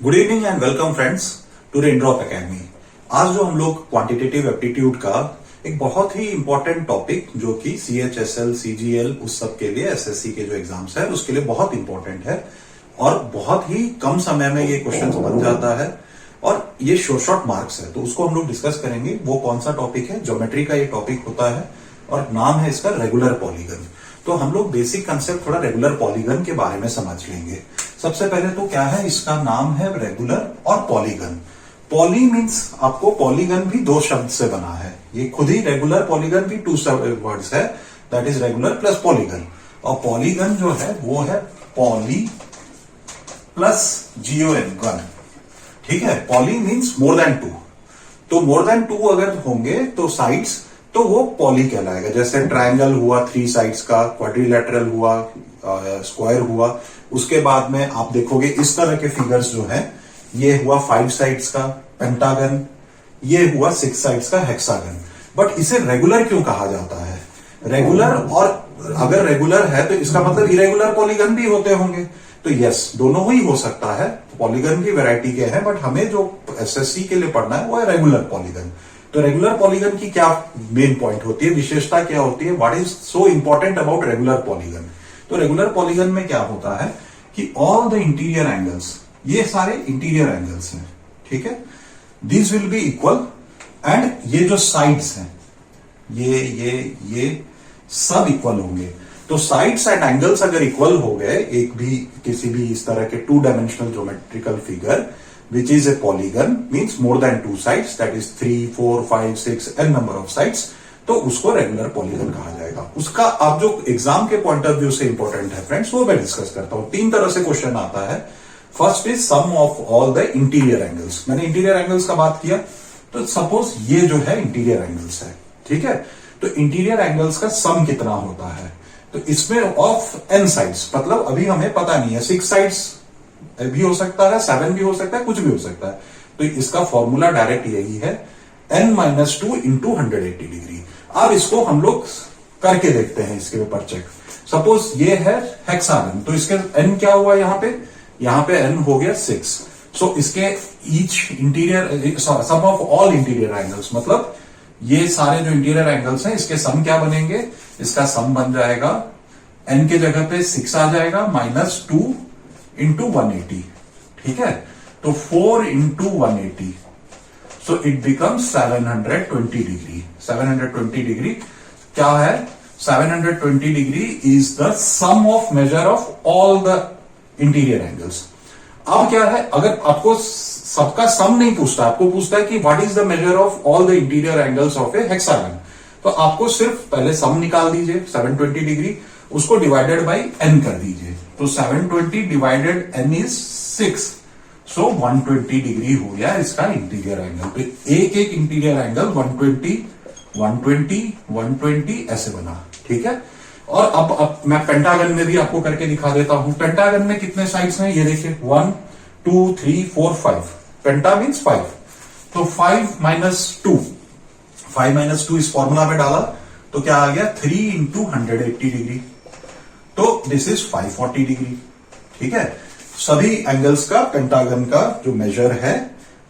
Good evening and welcome friends to Raindrop Academy. आज जो हम लोग क्वांटिटेटिव एप्टीट्यूड का एक बहुत ही इंपॉर्टेंट टॉपिक जो कि CHSL, CGL उस सब के लिए SSC के जो एग्जाम्स है उसके लिए बहुत इंपॉर्टेंट है और बहुत ही कम समय में ये क्वेश्चंस बन जाता है और ये शॉर्ट मार्क्स है, तो उसको हम लोग डिस्कस करेंगे। वो कौन सा टॉपिक है? ज्योमेट्री का ये टॉपिक होता है और नाम है इसका रेगुलर पॉलीगन। तो हम लोग बेसिक कंसेप्ट थोड़ा रेगुलर पॉलीगन के बारे में समझ लेंगे। सबसे पहले तो क्या है, इसका नाम है रेगुलर और पॉलीगन। पॉली मीन्स आपको पॉलीगन भी दो शब्द से बना है, ये खुद ही रेगुलर पॉलीगन भी टू वर्ड्स है, that is regular plus polygon. और पॉलीगन जो है वो है पॉली प्लस GON गन, ठीक है। Poly means more than two, तो मोर देन टू अगर होंगे तो साइड्स तो वो पॉली कहलाएगा। जैसे ट्रायंगल हुआ 3 साइड्स का, क्वाड्रिलेटरल हुआ, स्क्वायर हुआ, उसके बाद में आप देखोगे इस तरह के फिगर्स जो है, ये हुआ 5 साइड्स का पेंटागन, ये हुआ 6 साइड्स का हेक्सागन। बट इसे रेगुलर क्यों कहा जाता है? रेगुलर, और अगर रेगुलर है तो इसका मतलब इरेगुलर पॉलीगन भी होते होंगे। तो यस, दोनों ही हो सकता है, पॉलीगन की वैरायटी के हैं, बट हमें जो SSC के लिए पढ़ना है वो है रेगुलर पॉलीगन। तो रेगुलर पॉलीगन की क्या मेन पॉइंट होती है, विशेषता क्या होती है, what is so important about regular polygon? तो रेगुलर पॉलीगन में क्या होता है कि ऑल द इंटीरियर एंगल्स, ये सारे इंटीरियर एंगल्स हैं, ठीक है, this will be equal, and ये जो साइड्स हैं ये सब इक्वल होंगे। तो साइड्स एंड एंगल्स अगर इक्वल हो गए एक भी किसी भी इस तरह के 2 dimensional geometrical figure which is a polygon means more than 2 sides, that is 3, 4, 5, 6 n number of sides, तो उसको रेगुलर पॉलीगन कहा जाएगा। उसका आप जो एग्जाम के पॉइंट ऑफ व्यू से इंपॉर्टेंट है फ्रेंड्स, वो मैं डिस्कस करता हूं। 3 तरह से क्वेश्चन आता है। First is sum of all the interior angles. मैंने इंटीरियर एंगल्स का बात किया, तो सपोज ये जो है इंटीरियर एंगल्स है, ठीक है, तो इंटीरियर एंगल्स का सम कितना होता है? तो इसमें ऑफ n साइड्स, मतलब अभी हमें पता नहीं है, 6 साइड्स भी हो सकता है, 7 भी हो सकता है, कुछ भी हो सकता है। तो इसका फॉर्मूला डायरेक्ट यही है, n-2 इंटू 180 डिग्री। अब इसको हम लोग करके देखते हैं, इसके ऊपर चेक। सपोज ये है हेक्सागन, तो इसके n क्या हुआ यहाँ पे n हो गया 6। सो इसके each interior sum of all interior angles, मतलब ये सारे जो इंटीरियर एंगल्स हैं इसके सम क्या बनेंगे? इसका सम बन जाएगा n के जगह पे 6 आ जाएगा, -2 इंटू 180, ठीक है। तो 4 into 180, so it becomes 720 degree. 720 degree क्या है? 720 degree is the sum of measure of all the interior angles. अब क्या है, अगर आपको सबका सम नहीं पूछता, आपको पूछता है कि what is the major of all the interior angles of A hexagon, तो आपको सिर्फ पहले सम निकाल दीजिए 720 डिग्री, उसको डिवाइडेड बाई n कर दीजिए। तो 720 divided n is 6, so 120 degree हो गया इसका इंटीरियर एंगल। तो एक एक इंटीरियर एंगल 120, 120, 120 ऐसे बना, ठीक है। और अब मैं पेंटागन में भी आपको करके दिखा देता हूं। पेंटागन में कितने साइड्स हैं ये देखिए, 1, 2, 3, 4, 5। पेंटा मीन्स 5, तो 5 -2, 5 -2 इस फॉर्मूला में डाला तो क्या आ गया, 3 इंटू 180 डिग्री, तो दिस इज 540 डिग्री, ठीक है। सभी एंगल्स का पेंटागन का जो मेजर है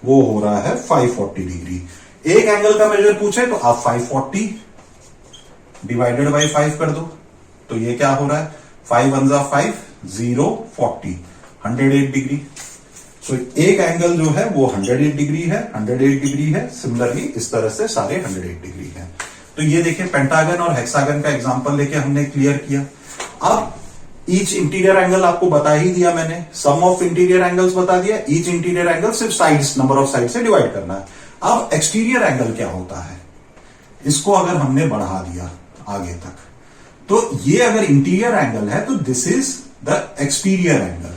वो हो रहा है 540 डिग्री। एक एंगल का मेजर पूछे तो आप 540 डिवाइडेड बाई 5 कर दो, तो ये क्या हो रहा है, 5 1 जा 5, 0, 40, 108 डिग्री। सो एक एंगल जो है वो 108 डिग्री है, 108 डिग्री है। सिमिलरली इस तरह से सारे 108 डिग्री है। तो ये देखिए पेंटागन और हेक्सागन का एग्जांपल लेके हमने क्लियर किया। अब ईच इंटीरियर एंगल आपको बता ही दिया मैंने, सम ऑफ इंटीरियर एंगल्स बता दिया। ईच इंटीरियर एंगल सिर्फ साइड्स, नंबर ऑफ साइड से डिवाइड करना है। अब एक्सटीरियर एंगल क्या होता है, इसको अगर हमने बढ़ा दिया आगे तक, तो ये अगर इंटीरियर एंगल है तो this is the exterior angle,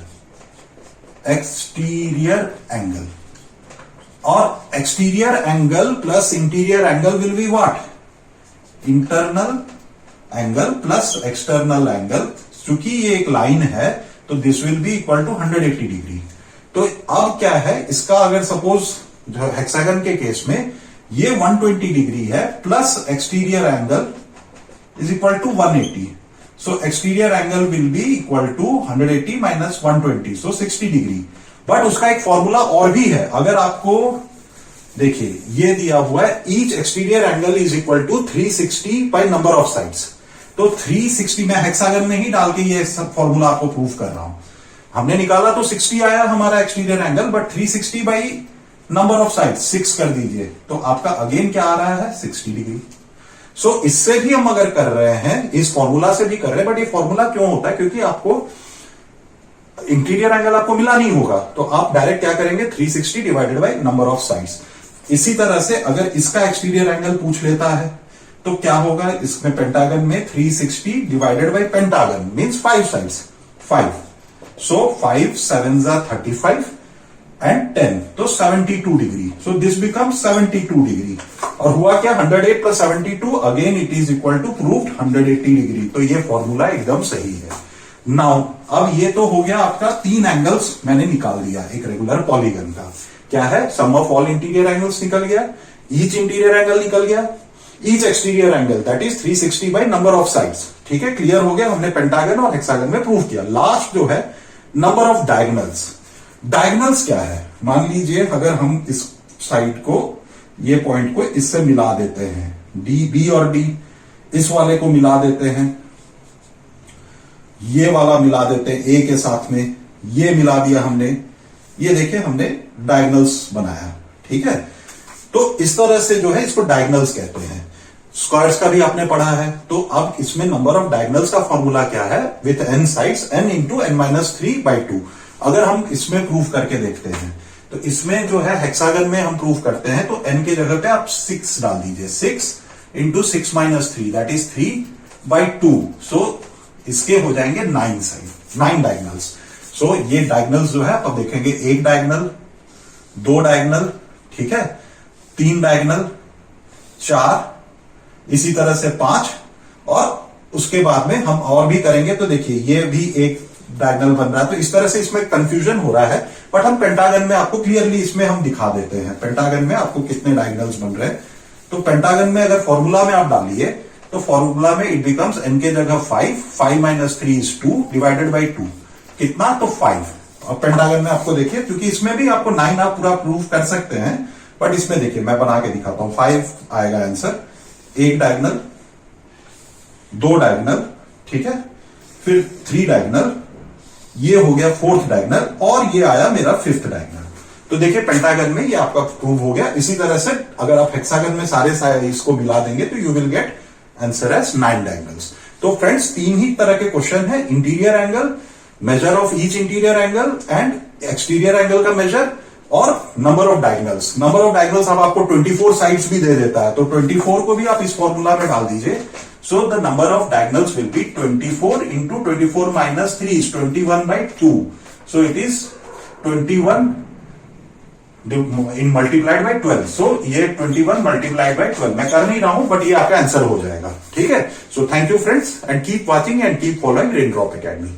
exterior angle. और exterior angle plus interior angle will be what, internal angle plus external angle. चूंकि ये एक लाइन है तो this will be equal to 180 degree. तो अब क्या है, इसका अगर सपोज जो हेक्सागन के केस में ये 120 डिग्री है plus exterior angle is equal to 180, So exterior angle will be equal to 180 minus 120, so 60 degree. But उसका एक फॉर्मूला और भी है। अगर आपको देखिए ये दिया हुआ है each exterior angle is equal to 360 by number of sides. तो 360 में हेक्सागन में ही डाल के ये सब फॉर्मूला आपको प्रूव कर रहा हूं। हमने निकाला तो 60 आया हमारा exterior angle, but 360 by number of sides 6 कर दीजिए तो आपका अगेन क्या आ रहा है 60 डिग्री। सो इससे भी हम अगर कर रहे हैं, इस फॉर्मूला से भी कर रहे हैं, बट ये फॉर्मूला क्यों होता है? क्योंकि आपको इंटीरियर एंगल आपको मिला नहीं होगा, तो आप डायरेक्ट क्या करेंगे 360 divided bye number of sides. इसी तरह से अगर इसका एक्सटीरियर एंगल पूछ लेता है तो क्या होगा, इसमें पेंटागन में 360 divided by pentagon means 5 sides 5। So 5 7 35 and 10 तो 72 degree. So this become 72 degree. और हुआ क्या 108 plus 72 again it is equal to proved 180 degree. तो ये फॉर्मूला एकदम सही है। नाउ अब ये तो हो गया आपका 3 एंगल्स मैंने निकाल दिया एक रेगुलर पॉलीगन का। क्या है सम ऑफ ऑल इंटीरियर एंगल्स निकल गया, ईच इंटीरियर एंगल निकल गया, each exterior angle that is 360 by number of sides. ठीक है, क्लियर हो गया। हमने पेंटागन और हेक्सागन में प्रूव किया। लास्ट जो है नंबर ऑफ डायगोनल्स। डायगोनल्स क्या है, मान लीजिए अगर हम इस साइड को, ये पॉइंट को इससे मिला देते हैं, डी बी और डी, इस वाले को मिला देते हैं, ये वाला मिला देते हैं ए के साथ में, ये मिला दिया हमने, ये देखिए हमने डायगोनल्स बनाया। ठीक है, तो इस तरह से जो है इसको डायगोनल्स कहते हैं। स्क्वायर्स का भी आपने पढ़ा है। तो अब इसमें नंबर ऑफ डायगोनल्स का फॉर्मूला क्या है, with an sides n into n minus 3/2। अगर हम इसमें प्रूव करके देखते हैं तो इसमें जो है हेक्सागन में हम प्रूव करते हैं तो n के जगह पे आप 6 डाल दीजिए, 6 इंटू 6 माइनस 3 दैट इज 3/2। सो इसके हो जाएंगे 9 साइड, 9 डायगोनल्स। सो ये डायगोनल्स जो है अब देखेंगे, एक डायगोनल, 2 डायगोनल, ठीक है, 3 डायगोनल, 4, इसी तरह से 5, और उसके बाद में हम और भी करेंगे। तो देखिए ये भी एक डायगोनल बन रहा है। तो इस तरह से इसमें कंफ्यूजन हो रहा है, बट हम पेंटागन में आपको क्लियरली इसमें हम दिखा देते हैं पेंटागन में आपको कितने डायगोनल्स बन रहे हैं। तो पेंटागन में अगर फॉर्मूला में आप डालिए तो फॉर्मूला में इट बिकम्स n के जगह 5 माइनस 3 इज 2 डिवाइडेड बाई 2, कितना तो 5। और पेंटागन में आपको देखिए, क्योंकि इसमें भी आपको 9 आप पूरा प्रूव कर सकते हैं, बट इसमें देखिए मैं बना के दिखाता हूं, 5 आएगा आंसर, एक डायगोनल, 2 डायगोनल, ठीक है, फिर 3 डायगोनल, ये हो गया 4th डायगोनल, और ये आया मेरा 5th डायगोनल। तो देखिए पेंटागन में ये आपका प्रूव हो गया। इसी तरह से अगर आप हेक्सागन में सारे साइड्स को मिला देंगे तो you will get answer as 9 diagonals. तो फ्रेंड्स 3 ही तरह के क्वेश्चन है, interior angle, measure of each interior angle and exterior angle का मेजर, और number of diagonals. Number of diagonals अब आपको 24 साइड्स भी दे देता है, तो 24 को भी आप इस फॉर्मूला में डाल दीजिए। So the number of diagonals will be 24 into 24 minus 3 is 21/2। So it is 21 in multiplied by 12। सो ये 21 मल्टीप्लाइड बाई 12 मैं कर नहीं रहा हूं, बट ये आपका आंसर हो जाएगा। ठीक है, so thank you friends, and keep watching and keep following raindrop academy.